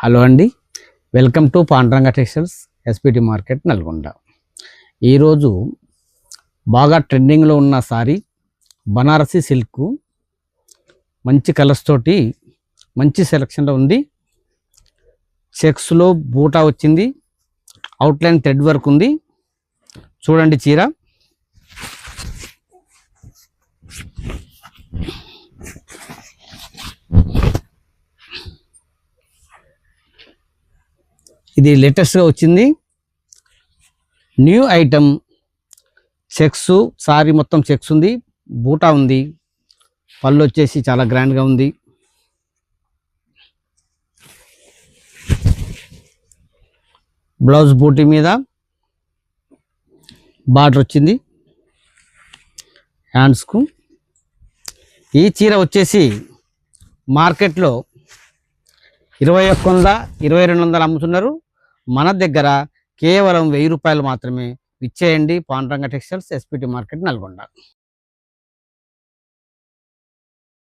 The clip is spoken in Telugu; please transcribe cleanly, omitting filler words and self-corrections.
హలో అండి, welcome to Pandranga textiles SPT market Nalgonda. ఈరోజు బాగా ట్రెండింగ్లో ఉన్న సారీ బనారసి సిల్క్, మంచి కలర్స్ తోటి మంచి సెలక్షన్లో ఉంది. చెక్స్లో బూటా వచ్చింది, అవుట్లైన్ థ్రెడ్ వర్క్ ఉంది. చూడండి చీర. ఇది లేటెస్ట్గా వచ్చింది, న్యూ ఐటమ్. చెక్స్ సారీ మొత్తం చెక్స్ ఉంది, బూటా ఉంది, పళ్ళు వచ్చేసి చాలా గ్రాండ్గా ఉంది. బ్లౌజ్ బూటీ మీద బార్డర్ వచ్చింది హ్యాండ్స్కు. ఈ చీర వచ్చేసి మార్కెట్లో 2100 2200 అమ్ముతున్నారు. మన దగ్గర కేవలం 1000 రూపాయలు మాత్రమే. ఇచ్చేయండి. పాండ్రంగ టెక్స్టైల్స్ ఎస్పిటి మార్కెట్ నల్గొండ.